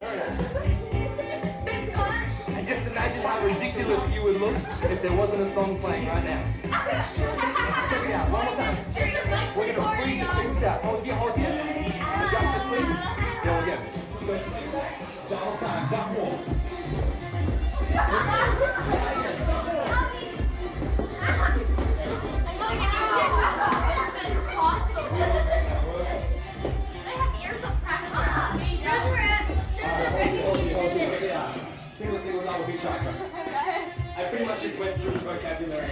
Very nice. And just imagine how ridiculous you would look if there wasn't a song playing right now. Check it out, one more time. We're gonna freeze it, check this out. Hold here. Adjust your sleeves. There we go. So it's just that whole time, that wall. Single double B chakra. I pretty much just went through the vocabulary.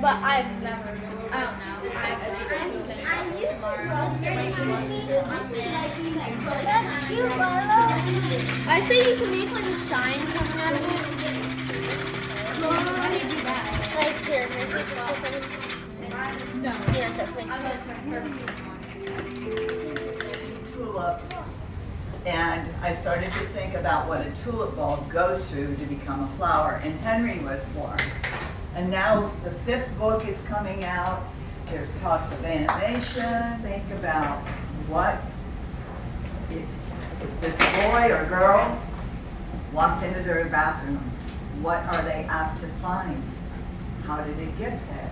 But I've never, I don't know, I've educated tomorrow. That's cute, Milo. I say you can make like a shine coming out of it. How do you do that? Like here, can I see just a second? No. Yeah, trust me. Tulips, and I started to think about what a tulip bulb goes through to become a flower, and Henry was born. And now the 5th book is coming out. There's talks of animation. Think about what if this boy or girl walks into their bathroom, what are they apt to find? How did it get there?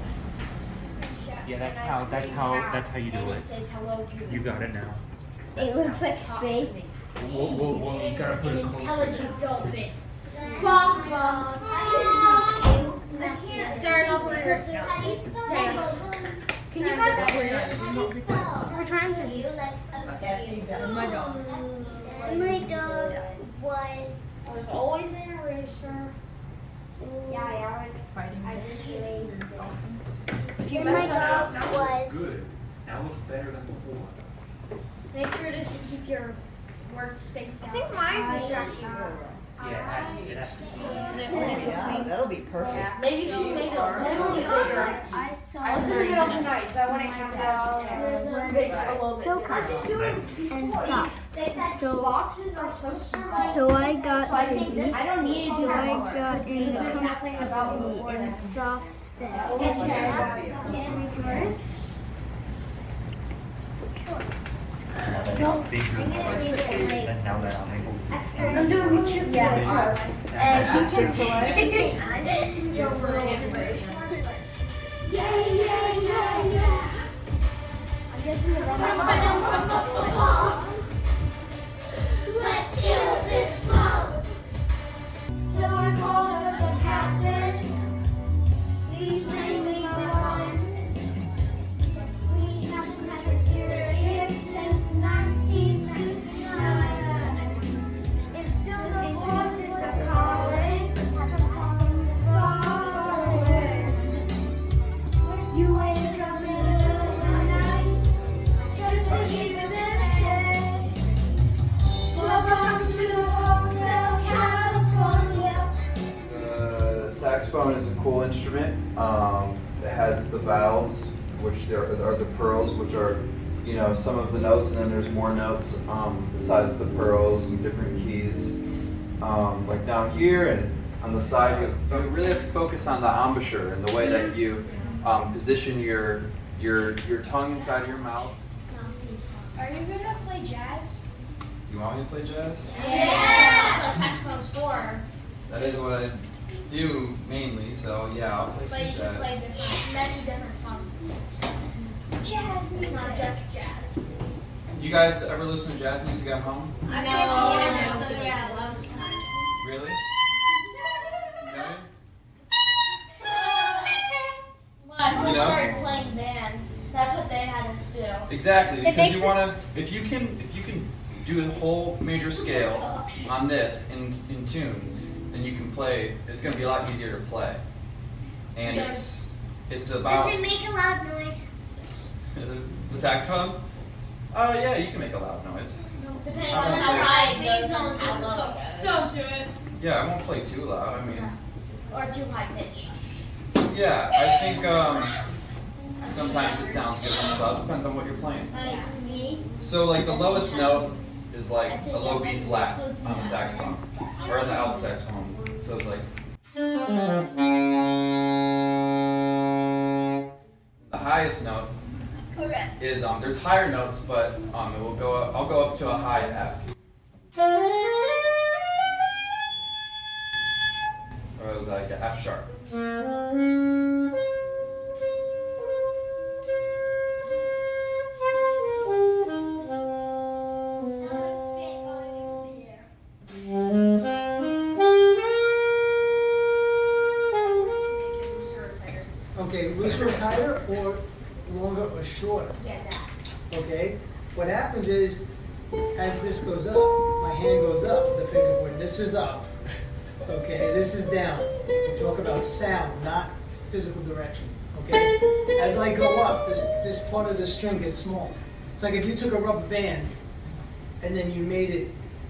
Yeah, that's how you do it. You got it now. It looks like space. Well, you gotta put it closer. Intelligent dolphin. Bum, bum. Sorry, not for your Damn. Can you guys We're trying to use My dog. My dog was always an eraser. yeah. I did erase. And my dog was Good. That looks better than before. Make sure to keep your words spaced out. I think mine's actually Yeah, it has to be. Yeah, that'll be perfect. Maybe if you made it a little bigger. I saw I was gonna get on tonight, so I want to have that big a little bit. so comfortable and soft. So boxes are so small. so I got So I think this I don't need so I got in the nothing about comfy and soft bed. Now that it's bigger, and now that I'm able to see. I'm doing a trip Let's kill this smoke. So I called up the captain. Please bring me one. Please have been serious since 1959. It's still the voices are calling forward. You wake up middle of the night just to hear them say, welcome to Hotel California. The saxophone is a cool instrument. It has the valves, which there are the pearls, which are, you know, some of the notes, and then there's more notes besides the pearls and different keys, like down here and on the side. You really have to focus on the embouchure and the way that you position your tongue inside of your mouth. Are you gonna play jazz? You want me to play jazz? Yeah. That's what saxophone's for. That is what I do mainly, so yeah, I'll play But some you can play jazz. many different songs. Jazz music. Not just jazz. You guys ever listen to jazz music at home? I play piano, so yeah, a lot of time. Really? No? When I first You know? started playing band, that's what they had us do. Exactly, It because makes you wanna, if you can do a whole major scale on this in tune, then you can play. It's gonna be a lot easier to play, and it's about Does it make a loud noise? the saxophone. Yeah, you can make a loud noise. Depending I on won't how play. high it Please goes don't and do how it. low it goes. Don't do it. Yeah, I won't play too loud. I mean, Or too high pitch. yeah, I think sometimes it sounds good on the sub. Depends on what you're playing. Me? So like the lowest note is like a low B flat on the saxophone, or on the alto saxophone. So it's like the highest note is there's higher notes, but it will go up, I'll go up to a high F. Or it was like an F sharp. Okay, looser or tighter, or longer or shorter? Yeah, that. Okay? What happens is, as this goes up, my hand goes up, the fingerboard, this is up. Okay, this is down. We talk about sound, not physical direction. Okay? As I go up, this part of the string gets small. It's like if you took a rubber band and then you made it,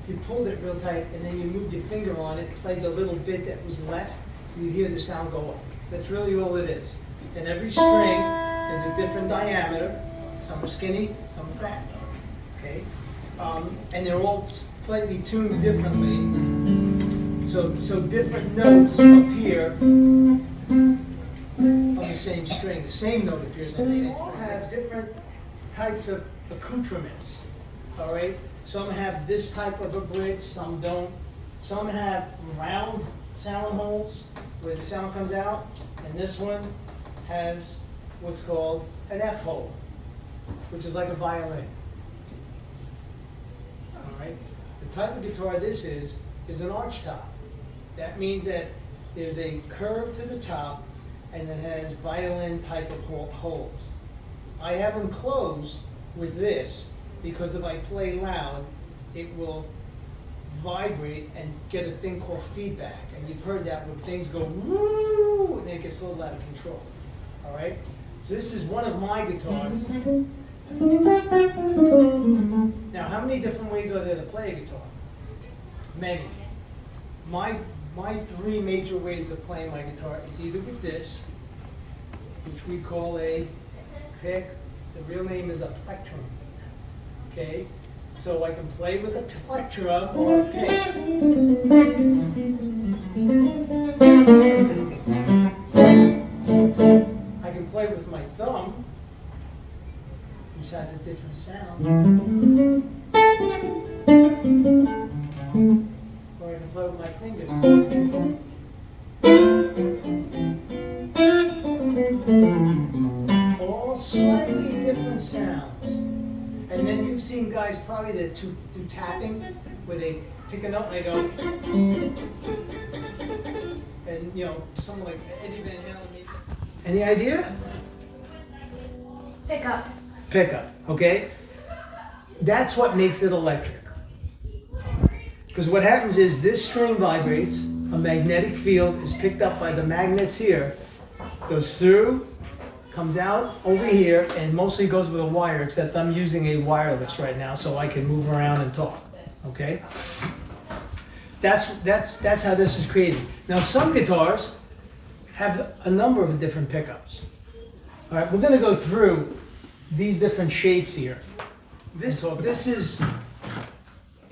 you pulled it real tight, and then you moved your finger on it, played the little bit that was left, you'd hear the sound go up. That's really all it is. And every string is a different diameter. Some are skinny, some are fat. Okay? And they're all slightly tuned differently. So different notes appear on the same string. The same note appears on the same string. They all have different types of accoutrements. All right? Some have this type of a bridge, some don't. Some have round sound holes where the sound comes out, and this one has what's called an F hole, which is like a violin. All right? The type of guitar this is an arch top. That means that there's a curve to the top, and it has violin type of holes. I have them closed with this because if I play loud, it will vibrate and get a thing called feedback. And you've heard that when things go woo, and it gets a little out of control. All right? So this is one of my guitars. Now, how many different ways are there to play a guitar? Many. My three major ways of playing my guitar is either with this, which we call a pick. The real name is a plectrum. Okay? So I can play with a plectrum or a pick. I can play with my thumb, which has a different sound. Or I can play with my fingers. All slightly different sounds. And then you've seen guys probably that do tapping, where they pick a note and they go, and you know, someone like Eddie Van Halen. Any idea? Pickup. Pickup, okay? That's what makes it electric. Because what happens is this string vibrates, a magnetic field is picked up by the magnets here, goes through, comes out over here, and mostly goes with a wire, except I'm using a wireless right now so I can move around and talk, okay? That's how this is created. Now some guitars have a number of different pickups. All right, we're gonna go through these different shapes here. This is,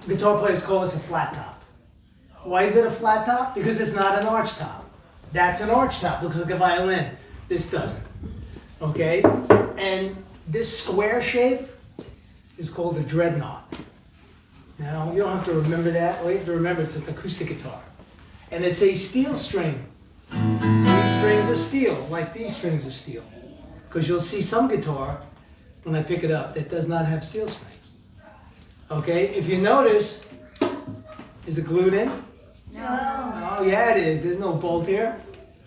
guitar players call this a flat top. Why is it a flat top? Because it's not an arch top. That's an arch top, looks like a violin. This doesn't. Okay, and this square shape is called a dreadnought. Now, you don't have to remember that. All you have to remember it's an acoustic guitar. And it's a steel string. These strings are steel, like these strings are steel. Because you'll see some guitar, when I pick it up, that does not have steel string. Okay, if you notice, is it glued in? No. Oh yeah, it is. There's no bolt here.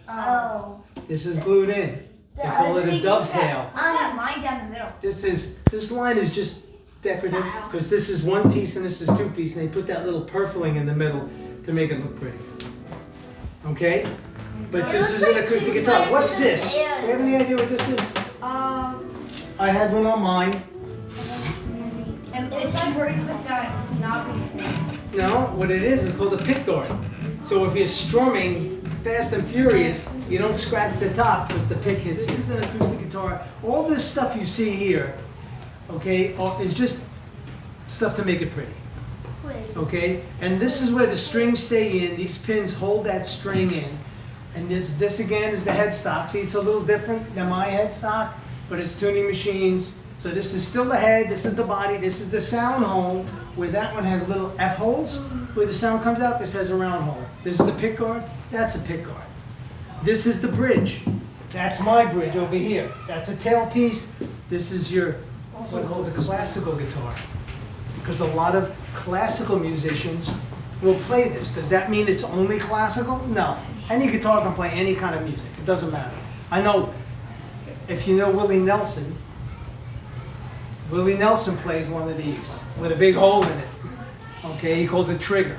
Oh. This is glued in. They call it a dovetail. What's that line down the middle? This line is just decorative because this is one piece and this is two piece, and they put that little purfling in the middle to make it look pretty. Okay, but this is an acoustic guitar. What's this? Do you have any idea what this is? I had one on mine. And it's like where you put that knobby thing. No, what it is called a pick guard. So if you're strumming fast and furious, you don't scratch the top because the pick hits. This is an acoustic guitar. All this stuff you see here, okay, is just stuff to make it pretty. Okay, and this is where the strings stay in. These pins hold that string in. And this again is the headstock. See, it's a little different than my headstock, but it's tuning machines. So this is still the head, this is the body, this is the sound hole, where that one has little F holes, where the sound comes out, this has a round hole. This is the pick guard, that's a pick guard. This is the bridge. That's my bridge over here. That's a tailpiece. This is your, what's called a classical guitar. Because a lot of classical musicians will play this. Does that mean it's only classical? No. Any guitar can play any kind of music. It doesn't matter. I know, if you know Willie Nelson plays one of these with a big hole in it. Okay, he calls it trigger.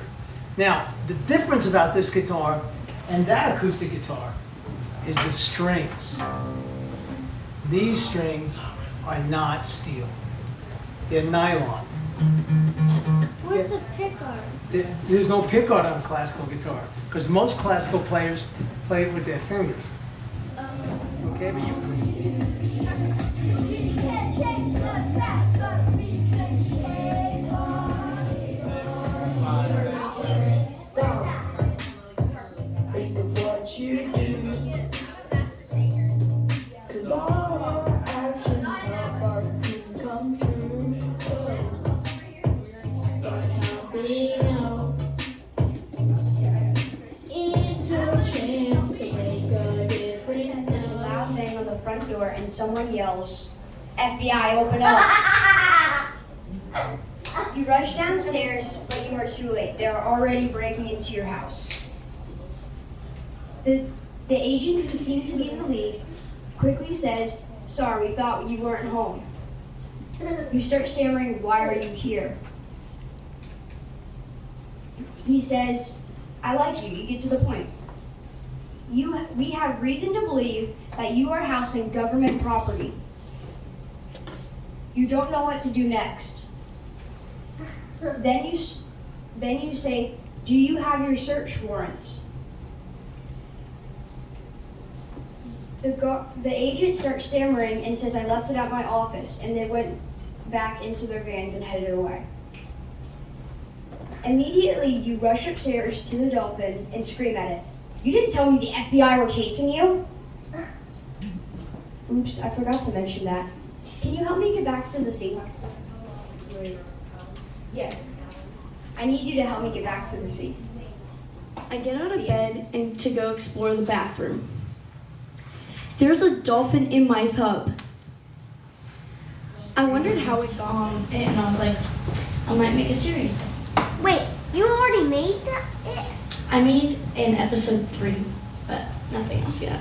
Now, the difference about this guitar and that acoustic guitar is the strings. These strings are not steel. They're nylon. Where's the pickguard? There's no pickguard on a classical guitar because most classical players play it with their fingers. Okay, but you And someone yells, "FBI, open up!" You rush downstairs, but you are too late. They are already breaking into your house. The agent, who seemed to be in the lead, quickly says, "Sorry, we thought you weren't home." You start stammering, "Why are you here?" He says, "I like you." You get to the point. We have reason to believe that you are housing government property. You don't know what to do next. Then you say, "Do you have your search warrants?" The agent starts stammering and says, "I left it at my office," and they went back into their vans and headed away. Immediately, you rush upstairs to the Dolphin and scream at it. "You didn't tell me the FBI were chasing you?" Oops, I forgot to mention that. Can you help me get back to the sea? Yeah. I need you to help me get back to the sea. I get out of bed and to go explore the bathroom. There's a dolphin in my tub. I wondered how it got on it, and I was like, I might make a series. Wait, you already made that? I made in episode 3, but nothing else yet.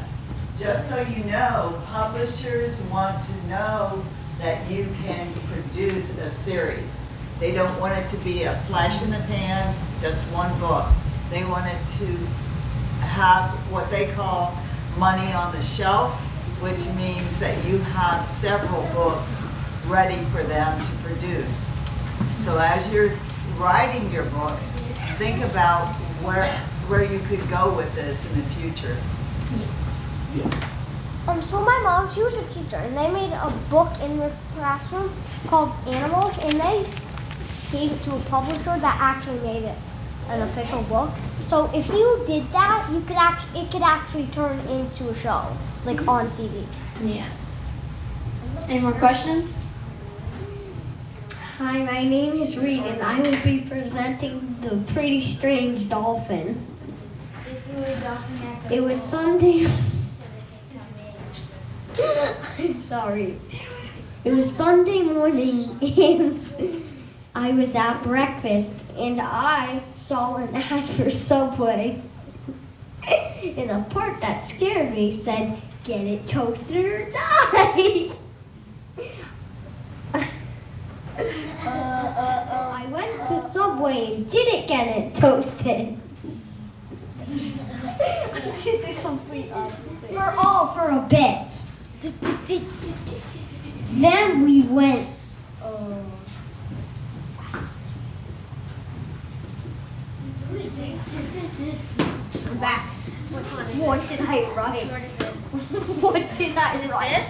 Just so you know, publishers want to know that you can produce a series. They don't want it to be a flash in the pan, just one book. They want it to have what they call money on the shelf, which means that you have several books ready for them to produce. So as you're writing your books, think about where you could go with this in the future. So my mom, she was a teacher, and they made a book in the classroom called Animals, and they gave it to a publisher that actually made it an official book. So if you did that, it could actually turn into a show, like on TV. Yeah. Any more questions? Hi, my name is Reed, and I will be presenting the Pretty Strange Dolphin. It was Sunday. I'm sorry. It was Sunday morning, and I was at breakfast, and I saw an ad for Subway. And the part that scared me said, "Get it toasted or die." I went to Subway and didn't get it toasted. I did the complete opposite. For a bit. Then we went. Back. What did I write? What did I write?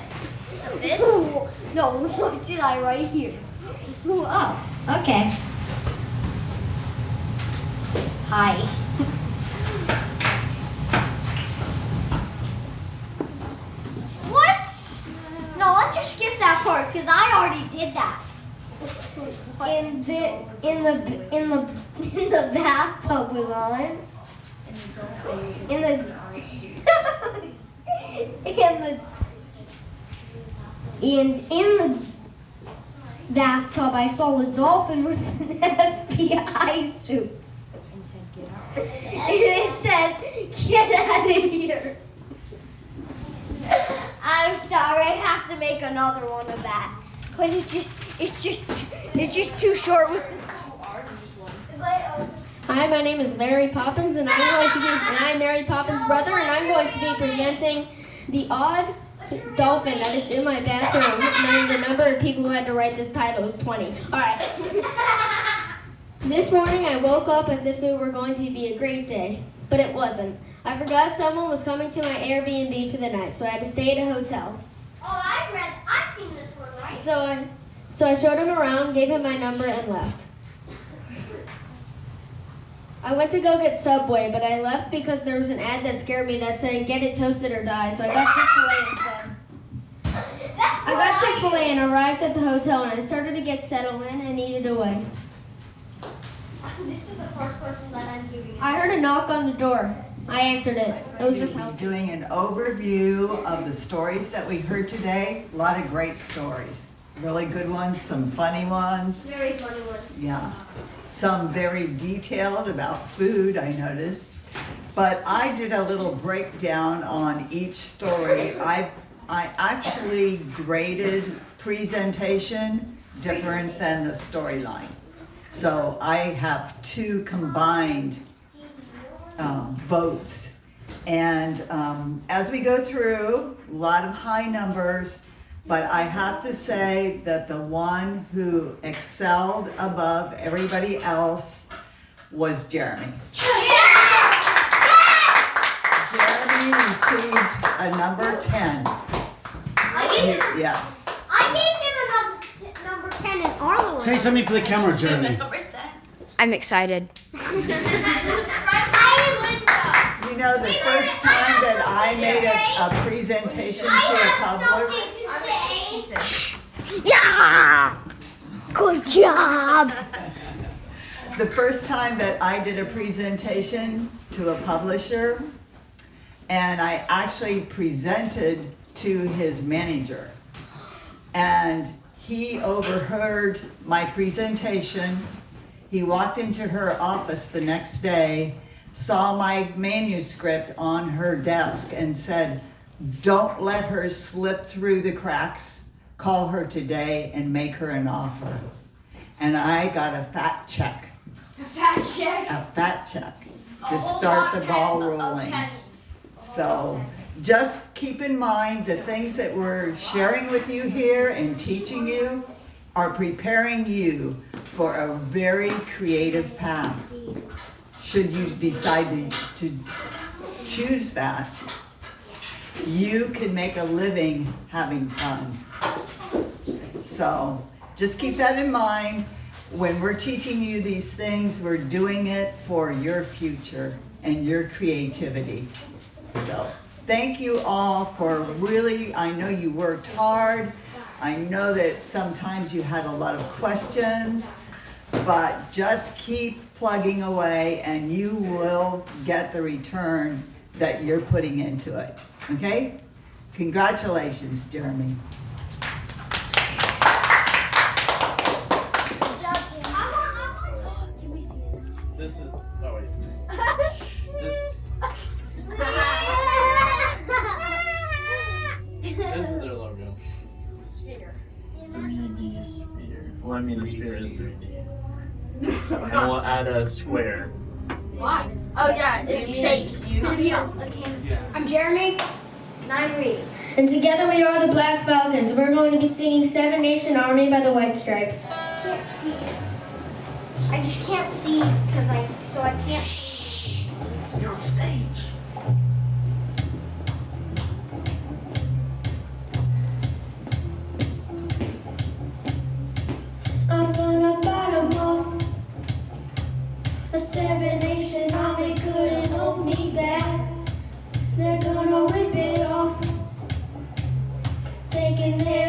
A bit? No, what did I write here? Oh, okay. Hi. What? No, let's just skip that part because I already did that. In the bathtub was on. In the bathtub, I saw a dolphin with an FBI suit. And it said, "Get out of here." I'm sorry, I have to make another one of that. Because it's just too short with Hi, my name is Larry Poppins, and I'm Mary Poppins' brother, and I'm going to be presenting the odd dolphin that is in my bathroom. And the number of people who had to write this title is 20. All right. This morning I woke up as if it were going to be a great day, but it wasn't. I forgot someone was coming to my Airbnb for the night, so I had to stay at a hotel. Oh, I've seen this one, right? So I showed him around, gave him my number, and left. I went to go get Subway, but I left because there was an ad that scared me that said, "Get it toasted or die," so I got Chick-fil-A instead. I got Chick-fil-A and arrived at the hotel, and I started to get settled in and eat it away. This is the first person that I'm giving. I heard a knock on the door. I answered it. It was just He's doing an overview of the stories that we heard today. A lot of great stories. Really good ones, some funny ones. Very funny ones. Yeah. Some very detailed about food, I noticed. But I did a little breakdown on each story. I actually graded presentation different than the storyline. So I have two combined votes. And as we go through, a lot of high numbers, but I have to say that the one who excelled above everybody else was Jeremy. Jeremy received a number 10. Yes. I gave him a number 10 in Arlo. Say something for the camera, Jeremy. I'm excited. You know, the first time that I made a presentation to a public, Yeah! Good job! the first time that I did a presentation to a publisher, and I actually presented to his manager. And he overheard my presentation. He walked into her office the next day, saw my manuscript on her desk and said, "Don't let her slip through the cracks. Call her today and make her an offer." And I got a fat check. A fat check? A fat check to start the ball rolling. So just keep in mind the things that we're sharing with you here and teaching you are preparing you for a very creative path. Should you decide to choose that, you can make a living having fun. So just keep that in mind. When we're teaching you these things, we're doing it for your future and your creativity. So thank you all for really, I know you worked hard. I know that sometimes you had a lot of questions, but just keep plugging away and you will get the return that you're putting into it, okay? Congratulations, Jeremy. This is, oh wait. This is their logo. Sphere. 3D sphere. Well, I mean the sphere is 3D. And we'll add a square. Why? Oh yeah, it's shake. I'm Jeremy. And I'm Reed. And together we are the Black Falcons. We're going to be singing Seven Nation Army by the White Stripes. Can't see. I just can't see because I can't. You're on stage. I'm gonna bottom off. The Seven Nation Army couldn't hold me back. They're gonna rip it off. Taking their